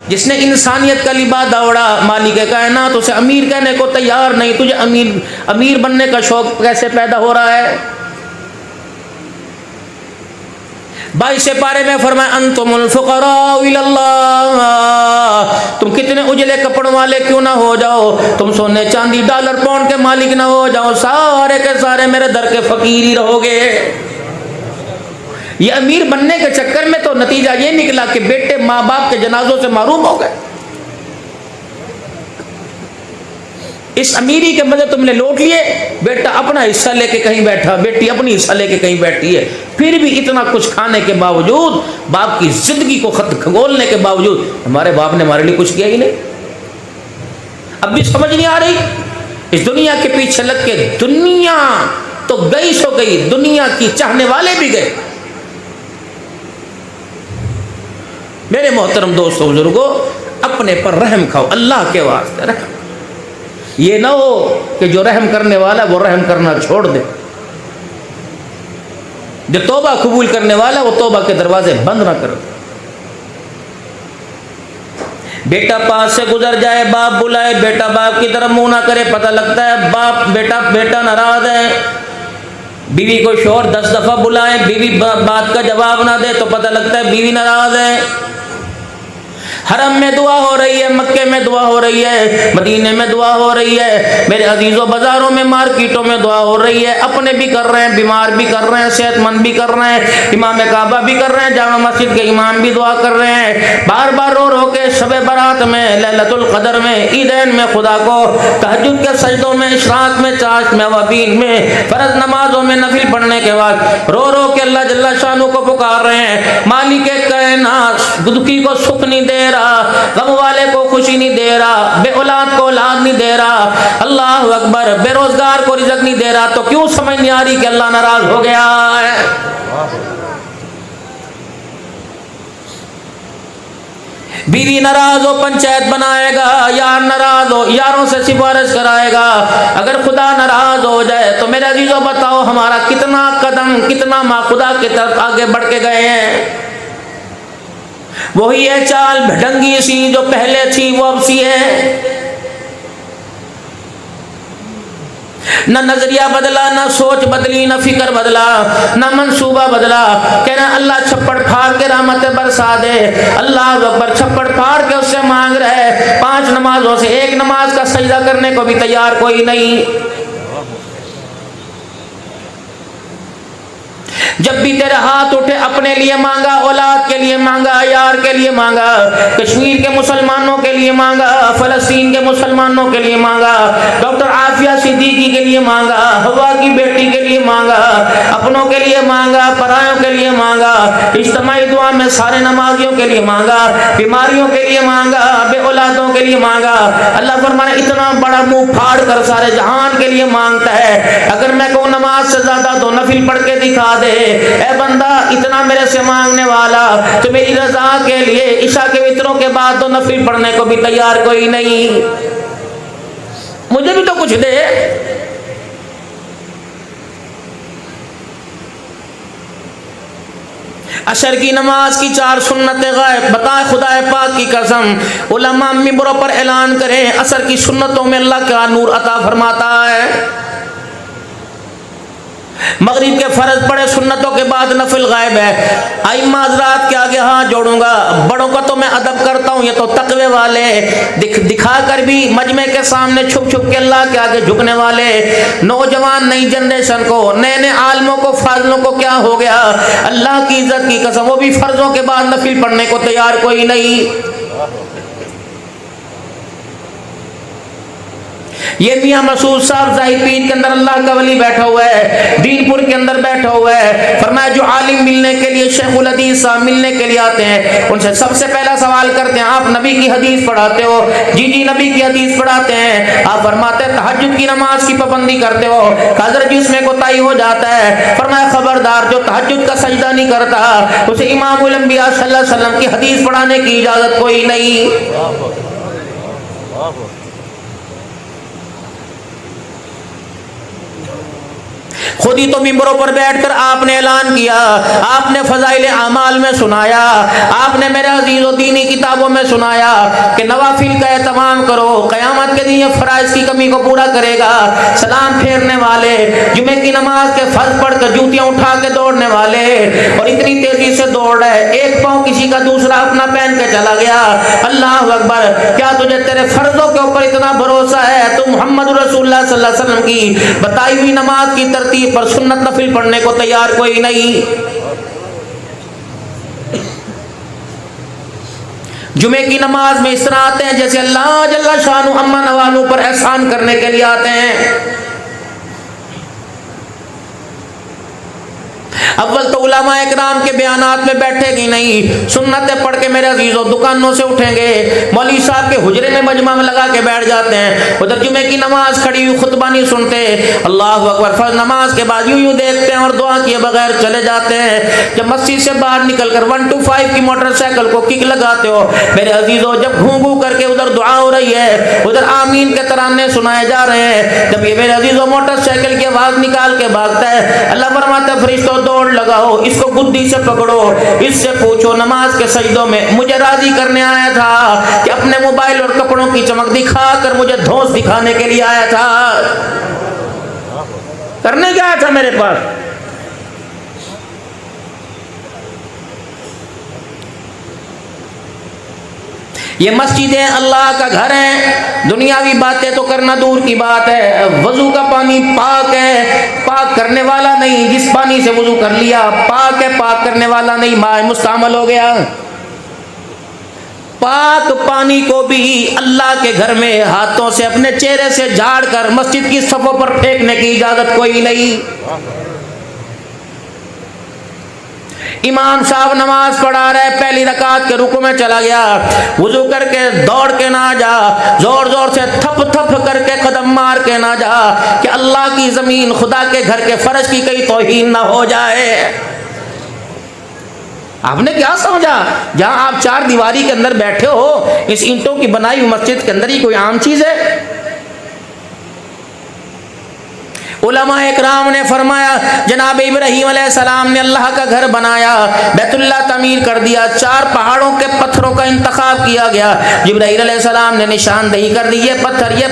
جس نے انسانیت کا لباس اوڑا، مالک کائنات اسے امیر کہنے کو تیار نہیں. تجھے امیر بننے کا شوق کیسے پیدا ہو رہا ہے؟ 22 پارے میں فرمایا انتم الفقراء الی اللہ، تم کتنے اجلے کپڑوں والے کیوں نہ ہو جاؤ، تم سونے چاندی ڈالر پاؤنڈ کے مالک نہ ہو جاؤ، سارے کے سارے میرے در کے فقیر ہی رہو گے. یہ امیر بننے کے چکر میں تو نتیجہ یہ نکلا کہ بیٹے ماں باپ کے جنازوں سے محروم ہو گئے. اس امیری کے مزے تم نے لوٹ لیے. بیٹا اپنا حصہ لے کے کہیں بیٹھا، بیٹی اپنی حصہ لے کے کہیں بیٹھی ہے، پھر بھی اتنا کچھ کھانے کے باوجود، باپ کی زندگی کو خط کھگولنے کے باوجود ہمارے باپ نے ہمارے لیے کچھ کیا ہی نہیں. اب بھی سمجھ نہیں آ رہی. اس دنیا کے پیچھے لگ کے دنیا تو گئی سو گئی، دنیا کی چاہنے والے بھی گئے. میرے محترم دوستو بزرگوں، اپنے پر رحم کھاؤ، اللہ کے واسطے رحم. یہ نہ ہو کہ جو رحم کرنے والا وہ رحم کرنا چھوڑ دے، جو توبہ قبول کرنے والا وہ توبہ کے دروازے بند نہ کرے. بیٹا پاس سے گزر جائے، باپ بلائے، بیٹا باپ کی طرف منہ نہ کرے، پتہ لگتا ہے باپ بیٹا ناراض ہے. بیوی کو شوہر 10 دفعہ بلائے، بیوی بات کا جواب نہ دے تو پتہ لگتا ہے بیوی ناراض ہے. حرم میں دعا ہو رہی ہے، مکے میں دعا ہو رہی ہے، مدینے میں دعا ہو رہی ہے، میرے عزیزوں بازاروں میں مارکیٹوں میں دعا ہو رہی ہے. اپنے بھی کر رہے ہیں، بیمار بھی کر رہے ہیں، صحت مند بھی کر رہے ہیں، امام کعبہ بھی کر رہے ہیں، جامع مسجد کے امام بھی دعا کر رہے ہیں. بار بار رو رو کے شب برات میں، لیلۃ القدر میں، عیدین میں خدا کو، تہجد کے سجدوں میں، اشراق میں، چاشت میں، اوابین میں، فرض نمازوں میں، نفل پڑھنے کے بعد رو رو کے اللہ جل شانہ کو پکار رہے ہیں. مالک کائنات دکھی کو سکھ نہیں دے رہا، غم والے کو خوشی نہیں دے رہا، بے اولاد کو اولاد نہیں دے رہا، اللہ اکبر، بے روزگار کو رزق نہیں دے رہا، تو کیوں سمجھ نہیں آ رہی کہ اللہ ناراض ہو گیا ہے؟ بیوی ناراض ہو پنچایت بنائے گا، یار ناراض ہو یاروں سے سفارش کرائے گا. اگر خدا ناراض ہو جائے تو میرے عزیزوں بتاؤ ہمارا کتنا قدم، کتنا ماں خدا کی طرف آگے بڑھ کے گئے ہیں. وہی ہے چال بھٹنگی سی جو پہلے تھی وہ اب سی ہے. نہ نظریہ بدلا، نہ سوچ بدلی، نہ فکر بدلا، نہ منصوبہ بدلا. کہنا اللہ چھپڑ پھاڑ کے رحمت برسا دے، اللہ اکبر، چھپڑ پھاڑ کے اس سے مانگ رہے. 5 نمازوں سے 1 نماز کا سجدہ کرنے کو بھی تیار کوئی نہیں. جب بھی تیرے ہاتھ اٹھے اپنے لیے مانگا، اولاد کے لیے مانگا، یار کے لیے مانگا، کشمیر کے مسلمانوں کے لیے مانگا، فلسطین کے مسلمانوں کے لیے مانگا، ڈاکٹر عافیہ صدیقی کے لیے مانگا، ہوا کی بیٹی کے لیے مانگا، اپنوں کے لیے مانگا، پرایوں کے لیے مانگا، اجتماعی دعا میں سارے نمازیوں کے لیے مانگا، بیماریوں کے لیے مانگا، بے اولادوں کے لیے مانگا. اللہ فرمانے اتنا بڑا منہ پھاڑ کر سارے جہان کے لیے مانگتا ہے. اگر میں کو نماز سے زیادہ تو نفل پڑھ کے دکھا دے، اے بندہ اتنا میرے سے مانگنے والا تو میری رضا کے لیے عشاء کے وطروں کے بعد تو نفل پڑھنے کو بھی تیار کوئی نہیں. مجھے بھی تو کچھ دے. عشر کی نماز کی 4 سنتیں غائب بتائے خدا پاک کی قسم. علماء ممبروں پر اعلان کریں عصر کی سنتوں میں اللہ کا نور عطا فرماتا ہے. مغرب کے فرض پڑے سنتوں کے بعد نفل غائب ہے. ائمہ حضرات کے آگے ہاتھ جوڑوں گا، بڑوں کا تو میں ادب کرتا ہوں، یہ تو تقوی والے دکھا کر بھی مجمع کے سامنے چھپ چھپ کے اللہ کے آگے جھکنے والے. نوجوان نئی جنریشن کو، نئے عالموں کو، فاضلوں کو کیا ہو گیا؟ اللہ کی عزت کی قسم وہ بھی فرضوں کے بعد نفل پڑھنے کو تیار کوئی نہیں. یہ میاں مسعود صاحب ظاہر پیر کے اندر اللہ کا ولی بیٹھا ہوا ہے، دین پور کے اندر بیٹھا ہوا ہے. فرمایا جو عالم ملنے کے لیے، شیخ الحدیث صاحب ملنے کے لیے آتے ہیں، ان سے سب سے پہلا سوال کرتے ہیں آپ نبی کی حدیث پڑھاتے ہو؟ جی جی نبی کی حدیث پڑھاتے ہیں. آپ فرماتے ہیں تہجد کی نماز کی پابندی کرتے ہو؟ حضرت جس میں کوتاہی ہو جاتا ہے. فرمایا خبردار جو تہجد کا سجدہ نہیں کرتا اسے امام الانبیاء صلی اللہ علیہ وسلم کی حدیث پڑھانے کی اجازت کوئی نہیں. خود ہی تو ممبروں پر بیٹھ کر آپ نے اعلان کیا، آپ نے فضائل اعمال میں سنایا، آپ نے میرے عزیز و دینی کتابوں میں سنایا کہ نوافل کا اہتمام کرو، قیامت کے دن یہ فرائض کی کمی کو پورا کرے گا۔ سلام پھیرنے والے، جمعے کی نماز کے فرض پڑھ کر جوتیاں اٹھا کے دوڑنے والے، اور اتنی تیزی سے دوڑ رہے ایک پاؤں کسی کا دوسرا اپنا پہن کے چلا گیا۔ اللہ اکبر، کیا تجھے تیرے فرضوں کے اوپر اتنا بھروسہ ہے؟ تو محمد رسول اللہ صلی اللہ علیہ وسلم کی بتائی ہوئی نماز کی ترتیب پر سنت نفل پڑھنے کو تیار کوئی نہیں۔ جمعے کی نماز میں اس طرح آتے ہیں جیسے اللہ جل شانہ امن والوں پر احسان کرنے کے لیے آتے ہیں۔ اول تو علماء اکرام کے بیانات میں بیٹھے گی نہیں، سنتیں پڑھ کے میرے عزیزوں دکانوں سے اٹھیں گے، مولوی صاحب کے حجرے میں مجمع میں لگا کے بیٹھ جاتے ہیں، ادھر جمعے کی نماز کھڑی ہوئی خطبہ نہیں سنتے، اللہ اکبر، فرض نماز کے بعد یوں دیکھتے ہیں اور دعا کیے بغیر چلے جاتے ہیں۔ جب مسجد سے باہر نکل کر 125 کی موٹر سائیکل کو کک لگاتے ہو میرے عزیزوں، جب گھوں گھوں کر کے ادھر دعا ہو رہی ہے، ادھر آمین کے ترانے سنائے جا رہے ہیں، جب یہ میرے عزیزوں موٹر سائیکل کی آواز نکال کے بھاگتا ہے، اللہ فرماتا ہے فرشتوں دوڑ لگاؤ، اس کو گدی سے پکڑو، اس سے پوچھو نماز کے سجدوں میں مجھے راضی کرنے آیا تھا کہ اپنے موبائل اور کپڑوں کی چمک دکھا کر مجھے دھوس دکھانے کے لیے آیا تھا؟ کرنے کیا آیا تھا میرے پاس؟ یہ مسجدیں اللہ کا گھر ہے، دنیاوی باتیں تو کرنا دور کی بات ہے۔ وضو کا پانی پاک ہے، پاک کرنے والا نہیں، جس پانی سے وضو کر لیا پاک ہے، پاک کرنے والا نہیں، ماء مستعمل ہو گیا۔ پاک پانی کو بھی اللہ کے گھر میں ہاتھوں سے اپنے چہرے سے جھاڑ کر مسجد کی صفوں پر پھینکنے کی اجازت کوئی نہیں۔ امام صاحب نماز پڑھا رہے، پہلی رکعت کے رکوع میں چلا گیا، وضو کر کے دوڑ کے نہ جا، زور زور سے تھپ تھپ کر کے قدم مار کے نہ جا کہ اللہ کی زمین خدا کے گھر کے فرش کی کہیں توہین نہ ہو جائے۔ آپ نے کیا سمجھا جہاں آپ چار دیواری کے اندر بیٹھے ہو، اس اینٹوں کی بنائی ہوئی مسجد کے اندر ہی کوئی عام چیز ہے؟ علماء اکرام نے فرمایا جناب ابراہیم علیہ السلام نے اللہ کا گھر بنایا، بیت اللہ تعمیر کر دیا، 4 پہاڑوں کے پتھروں کا انتخاب کیا گیا، جبرائیل علیہ السلام نے نشاندہی کر دی یہ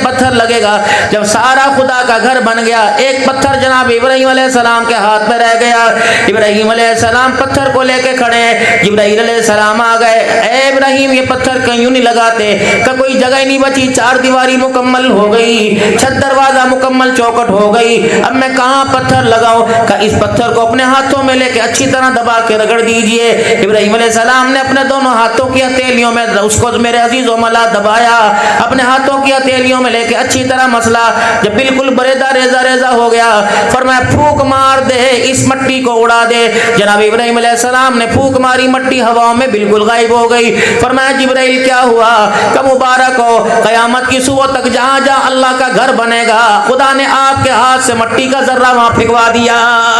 پتھر لگے گا۔ جب سارا خدا کا گھر بن گیا، ایک پتھر جناب ابراہیم علیہ السلام کے ہاتھ میں رہ گیا۔ ابراہیم علیہ السلام پتھر کو لے کے کھڑے ہیں، جبرائیل علیہ السلام آ گئے، اے ابراہیم یہ پتھر کیوں نہیں لگاتے؟ کہ کوئی جگہ نہیں بچی، 4 دیواری مکمل ہو گئی، چھت دروازہ مکمل، چوکٹ ہو گئی، اب میں کہاں پتھر لگاؤں؟ کہ اس پتھر کو اپنے ہاتھوں میں لے کے اچھی طرح دبا کے رگڑ دیجئے۔ ابراہیم علیہ السلام نے اپنے دونوں ہاتھوں کی ہتھیلیوں میں اس کو میرے عزیز و ملا دبایا، اپنے ہاتھوں کی ہتھیلیوں میں لے کے اچھی طرح مسلا، جب بالکل بریدہ ریزہ ریزہ ہو گیا فرمایا پھونک مار دے، اس مٹی کو اڑا دے۔ جناب ابراہیم علیہ السلام نے پھونک ماری، مٹی ہواؤں میں بالکل غائب ہو گئی۔ فرمایا جبرائیل کیا ہوا؟ کہ مبارک ہو، قیامت کی صبح تک جہاں جہاں اللہ کا گھر بنے گا خدا نے آپ کے ہاتھ سے مٹی کا ذرہ وہاں پھینکوا دیا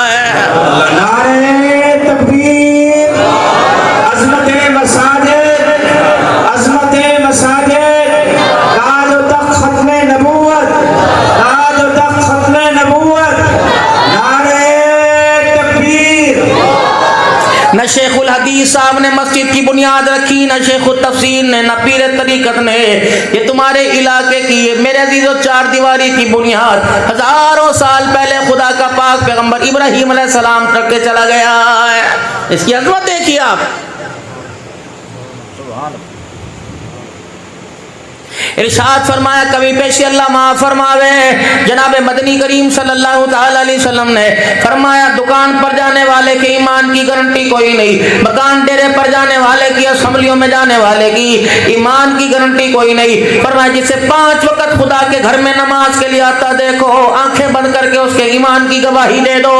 ہے۔ نعرہ تکبیر، عظمت مساجد، عظمت مساجد، تاج و تخت ختم نبوت، تاج و تخت ختم نبوت، نعرہ تکبیر۔ نہ شیخ الحدیث صاحب نے مسجد کی بنیاد رکھی، نہ شیخ التفسیر نے، نہ پیر طریقت نے، یہ تمہارے علاقے کی میرے عزیزو 4 دیواری کی بنیاد ہزاروں سال پہلے خدا کا پاک پیغمبر ابراہیم علیہ السلام رکھ کے چلا گیا ہے۔ اس کی عظمت دیکھیے آپ۔ ارشاد فرمایا کبھی پیشی اللہ معاف فرماوے، جناب مدنی کریم صلی اللہ تعالی علیہ وسلم نے فرمایا دکان پر جانے والے کے ایمان کی گارنٹی کوئی نہیں، مکان ڈیرے پر جانے والے کی، اسمبلیوں میں جانے والے کی ایمان کی گارنٹی کوئی نہیں۔ فرمایا جسے 5 وقت خدا کے گھر میں نماز کے لیے آتا دیکھو، آنکھیں بند کر کے اس کے ایمان کی گواہی دے دو۔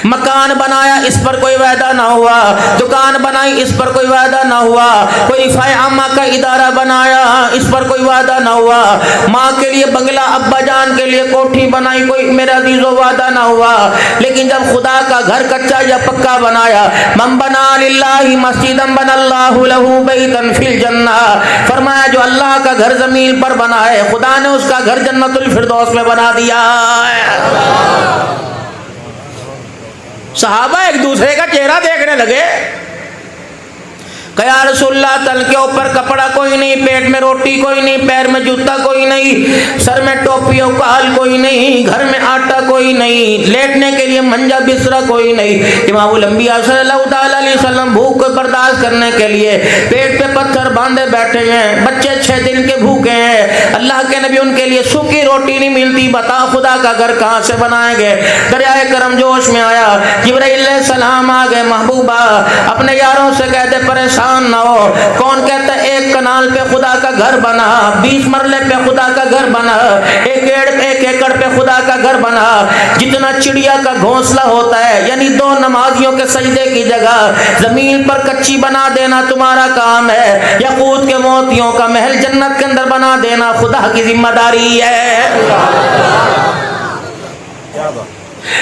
مکان بنایا اس پر کوئی وعدہ نہ ہوا، دکان بنائی اس پر کوئی وعدہ نہ ہوا، کوئی رفاع عامہ کا ادارہ بنایا اس پر کوئی وعدہ نہ ہوا، ماں کے لیے بنگلہ، ابا جان کے لیے کوٹھی بنائی، کوئی میرے عزیزو وعدہ نہ ہوا۔ لیکن جب خدا کا گھر کچا یا پکا بنایا، من بنا للہ مسجدا بنى اللہ لہ بیتا فی الجنہ، فرمایا جو اللہ کا گھر زمین پر بنا ہے خدا نے اس کا گھر جنت الفردوس میں بنا دیا ہے۔ صحابہ ایک دوسرے کا چہرہ دیکھنے لگے کہ یا رسول اللہ تل کے اوپر کپڑا کوئی نہیں، پیٹ میں روٹی کوئی نہیں، پیر میں جوتا کوئی نہیں، سر میں ٹوپی و کال کوئی نہیں، گھر میں آٹا کوئی نہیں، لیٹنے کے لیے منجا بسترا کوئی نہیں۔ امام الانبیاء صلی اللہ تعالی علیہ وسلم بھوک کو برداشت کرنے کے لیے پیٹ پہ پتھر باندھے بیٹھے ہیں، بچے 6 دن کے بھوکے ہیں، اللہ کے نبی ان کے لیے سوکھی روٹی نہیں ملتی، بتا خدا کا گھر کہاں سے بنائیں گے؟ دریائے کرم جوش میں آیا، جبرائیل علیہ السلام آ گئے، محبوبہ اپنے یاروں سے کہتے پریشان نہ ہو، کون کہتا ہے 1 کنال پہ خدا کا گھر بنا، 20 مرلے پہ خدا کا گھر بنا، 1 ایکڑ پہ خدا کا گھر بنا، جتنا چڑیا کا گھونسلہ ہوتا ہے، یعنی 2 نمازیوں کے سجدے کی جگہ زمین پر کچی بنا دینا تمہارا کام ہے، یاقوت کے موتیوں کا محل جنت کے اندر بنا دینا خدا کی ذمہ داری ہے۔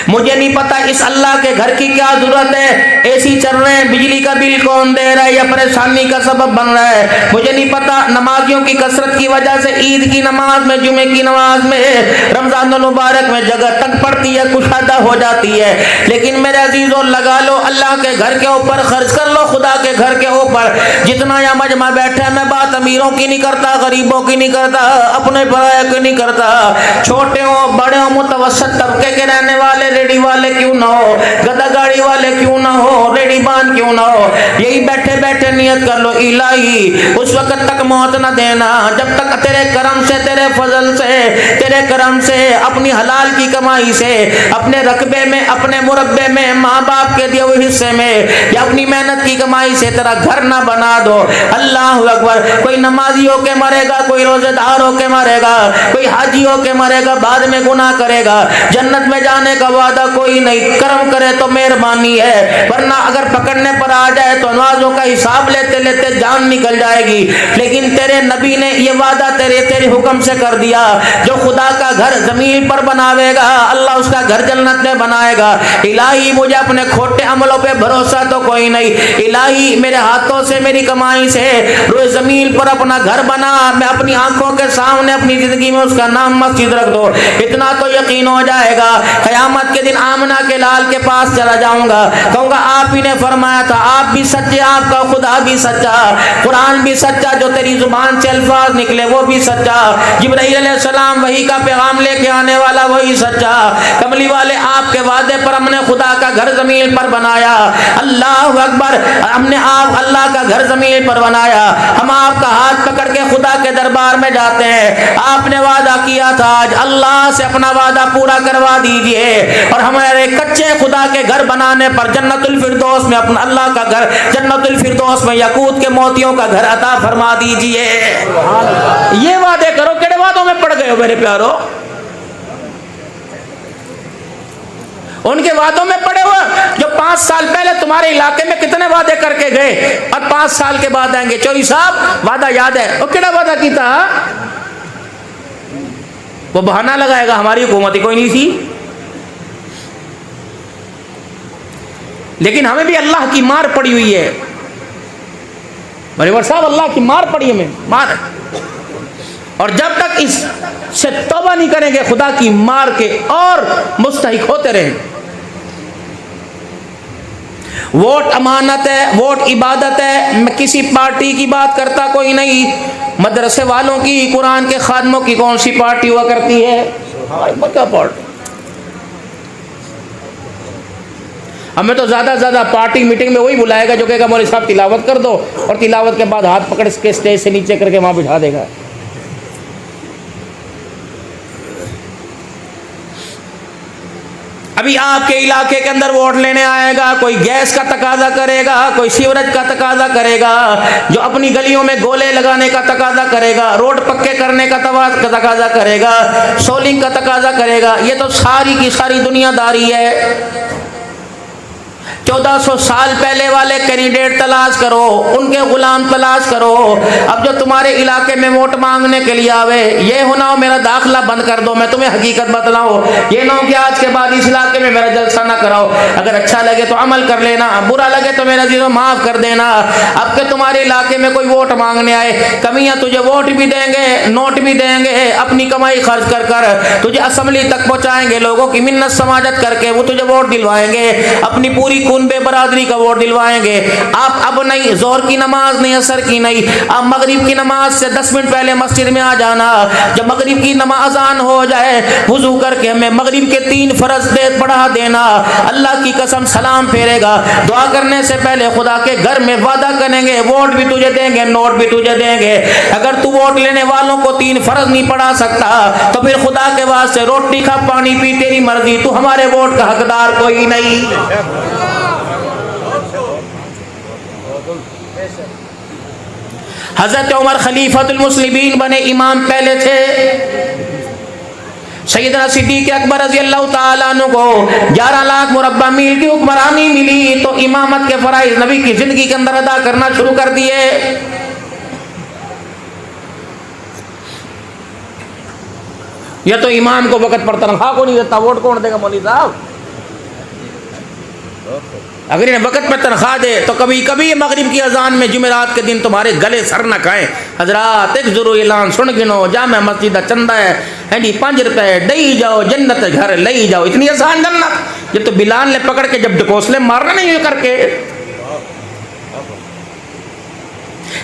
مجھے نہیں پتا اس اللہ کے گھر کی کیا ضرورت ہے، اے سی چل رہے ہیں، بجلی کا بل کون دے رہا ہے یا پریشانی کا سبب بن رہا ہے، مجھے نہیں پتا نمازیوں کی کثرت کی وجہ سے عید کی نماز میں، جمعے کی نماز میں، رمضان المبارک میں جگہ تنگ پڑتی ہے، کشادہ ہو جاتی ہے، لیکن میرے عزیزوں لگا لو اللہ کے گھر کے اوپر، خرچ کر لو خدا کے گھر کے اوپر، جتنا یا مجمع بیٹھے میں بات امیروں کی نہیں کرتا، غریبوں کی نہیں کرتا، اپنے پرائے کی نہیں کرتا، چھوٹے ہوں بڑے ہوں متوسط طبقے کے رہنے والے، ریڈی والے کیوں نہ ہو، گدا گاڑی والے کیوں نہ ہو، ریڈی بان کیوں نہ ہو، یہی بیٹھے بیٹھے نیت کر لو الہی اس وقت تک موت نہ دینا جب تک تیرے کرم سے، تیرے فضل سے، تیرے کرم سے، اپنی حلال کی کمائی سے، اپنے رقبے میں، اپنے مربے میں، ماں باپ کے دیے ہوئے حصے میں، یا اپنی محنت کی کمائی سے تیرا گھر نہ بنا دو۔ اللہ اکبر۔ کوئی نمازی ہو کے مرے گا، کوئی روزے دار ہو کے مرے گا، کوئی حاجی ہو کے مرے گا، بعد میں گناہ کرے گا، جنت میں جانے کا وعدہ کوئی نہیں، کرم کرے تو مہربانی ہے، ورنہ اگر پکڑنے پر آ جائے تو نمازوں کا حساب لیتے لیتے جان نکل جائے گی۔ لیکن تیرے نبی نے یہ وعدہ تیرے حکم سے کر دیا، جو خدا کا گھر زمین پر بناوے گا اللہ اس کا گھر جنت میں بنائے گا۔ الہی مجھے اپنے کھوٹے عملوں پہ بھروسہ تو کوئی نہیں، الہی میرے ہاتھوں سے، میری کمائی سے روئے زمین پر اپنا گھر بنا، میں اپنی آنکھوں کے سامنے اپنی زندگی میں اس کا نام مسجد رکھ دو، اتنا تو یقین ہو جائے گا۔ قیامت کے دن آمنہ کے لال کے پاس چلا جاؤں گا، کہوں گا آپ ہی نے فرمایا تھا، آپ بھی سچے، آپ کا خدا بھی سچا، قرآن بھی سچا، جو تیری زبان سے الفاظ نکلے وہ بھی سچا، جبرائیل علیہ السلام وحی کا پیغام لے کے آنے والا وہی سچا، کملی والے آپ کے وعدے پر ہم نے خدا کا گھر زمین پر بنایا۔ اللہ اکبر۔ ہم نے آپ اللہ کا گھر زمین پر بنایا، ہم آپ کا ہاتھ پکڑ کے خدا کے دربار میں جاتے ہیں، آپ نے وعدہ کیا تھا آج اللہ سے اپنا وعدہ پورا کروا دیجئے، اور ہمارے کچے خدا کے گھر بنانے پر جنت الفردوس میں اپنا اللہ کا گھر، جنت الفردوس میں یاقوت کے موتیوں کا گھر عطا فرما دیجئے۔ یہ وعدے کرو، کیڑے وعدوں میں پڑ گئے ہو میرے پیارو؟ ان کے وعدوں میں پڑے ہوئے جو 5 سال پہلے تمہارے علاقے میں کتنے وعدے کر کے گئے اور 5 سال کے بعد آئیں گے۔ چوری صاحب وعدہ یاد ہے؟ وہ کیڑا وعدہ کیتا؟ وہ بہانہ لگائے گا ہماری حکومت ہی کوئی نہیں تھی، لیکن ہمیں بھی اللہ کی مار پڑی ہوئی ہے بریور صاحب، اللہ کی مار پڑی ہمیں مار، اور جب تک اس سے توبہ نہیں کریں گے خدا کی مار کے اور مستحق ہوتے رہیں۔ ووٹ امانت ہے، ووٹ عبادت ہے، میں کسی پارٹی کی بات کرتا کوئی نہیں، مدرسے والوں کی، قرآن کے خادموں کی کون سی پارٹی ہوا کرتی ہے؟ کیا پارٹی؟ ہمیں تو زیادہ سے زیادہ پارٹی میٹنگ میں وہی بلائے گا جو کہے گا مولوی صاحب تلاوت کر دو، اور تلاوت کے بعد ہاتھ پکڑ کے اسٹیج سے نیچے کر کے وہاں بٹھا دے گا۔ ابھی آپ کے علاقے کے اندر ووٹ لینے آئے گا، کوئی گیس کا تقاضا کرے گا، کوئی سیوریج کا تقاضا کرے گا، جو اپنی گلیوں میں گولے لگانے کا تقاضا کرے گا، روڈ پکے کرنے کا تقاضا کرے گا، سولنگ کا تقاضا کرے گا، یہ تو ساری کی ساری دنیا داری ہے۔ 1400 سال پہلے والے کینڈیڈیٹ تلاش کرو، ان کے غلام تلاش کرو۔ اب جو تمہارے علاقے میں ووٹ مانگنے کے لیے آوے، یہ ہونا ہو میرا داخلہ بند کر دو، میں تمہیں حقیقت بتلاؤں، یہ نہ ہو کہ آج کے بعد اس علاقے میں میرا جلسہ نہ کراؤ، اگر اچھا لگے تو عمل کر لینا، برا لگے تو میرا عزیزو معاف کر دینا۔ اب کہ تمہارے علاقے میں کوئی ووٹ مانگنے آئے، کمیاں تجھے ووٹ بھی دیں گے، نوٹ بھی دیں گے، اپنی کمائی خرچ کر کر تجھے اسمبلی تک پہنچائیں گے، لوگوں کی منت سماجت کر کے وہ تجھے ووٹ دلوائیں گے، اپنی پوری کنبے برادری کا ووٹ دلوائیں گے۔ آپ اب نہیں، ظہر کی نماز نہیں، عصر کی نہیں، آپ مغرب کی نماز سے 10 منٹ پہلے مسجد میں آ جانا، جب مغرب کی نماز اذان ہو جائے وضو کر کے ہمیں مغرب کے 3 فرض پڑھا دینا، اللہ کی قسم سلام پھیرے گا، دعا کرنے سے پہلے خدا کے گھر میں وعدہ کریں گے ووٹ بھی تجھے دیں گے، نوٹ بھی تجھے دیں گے۔ اگر تو ووٹ لینے والوں کو 3 فرض نہیں پڑھا سکتا تو پھر خدا کے واسطے روٹی کھا پانی پی تیری مرضی، تو ہمارے ووٹ کا حقدار کوئی نہیں۔ حضرت عمر خلیفۃ المسلمین بنے، امام پہلے تھے۔ سیدنا صدیق اکبر رضی اللہ تعالیٰ عنہ کو 11 لاکھ مربع میل کی حکمرانی ملی تو امامت کے فرائض نبی کی زندگی کے اندر ادا کرنا شروع کر دیے۔ یہ تو امام کو وقت پر تنخواہ کو نہیں دیتا، ووٹ کون دے گا مولوی صاحب؟ اگر انہیں وقت پر تنخواہ دے تو کبھی کبھی مغرب کی اذان میں جمعرات کے دن تمہارے گلے سر نہ کھائیں۔ حضرات ایک ضرور اعلان سن گنو، جامع مسجد چندہ ہے 5 روپے ڈئی جاؤ، جنت گھر لئی جاؤ، اتنی آسان جنت۔ یہ تو بلال نے پکڑ کے جب ڈکوسلے مارنا نہیں کر کے،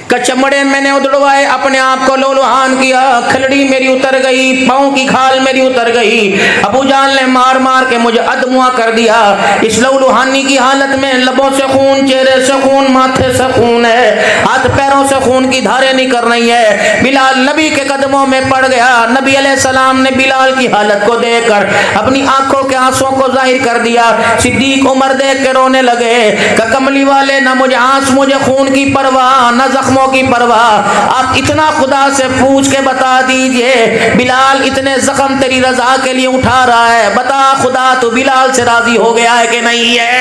کچمڑے میں نے ادڑوائے، اپنے آپ کو لولوہان کیا، کھلڑی میری اتر گئی، پاؤں کی کھال میری اتر گئی، ابو جان نے مار مار کے مجھے ادموا کر دیا۔ اس لولوہانی کی حالت میں لبوں سے خون، چہرے سے خون، ماتھے سے خون ہے، ہاتھ پیروں سے خون کی دھاریں نکل رہی ہیں۔ بلال نبی کے قدموں میں پڑ گیا۔ نبی علیہ السلام نے بلال کی حالت کو دیکھ کر اپنی آنکھوں کے آنسوں کو ظاہر کر دیا۔ صدیق عمر دیکھ کے رونے لگے کہ کملی والے، نہ مجھے آنس، مجھے خون کی پرواہ، نہ زخموں کی پرواہ، آپ اتنا خدا سے پوچھ کے بتا دیجئے بلال اتنے زخم تیری رضا کے لیے اٹھا رہا ہے، بتا خدا تو بلال سے راضی ہو گیا ہے کہ نہیں ہے؟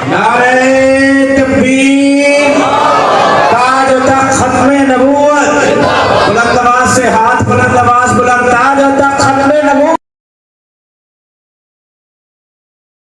نعرہ تکبیر!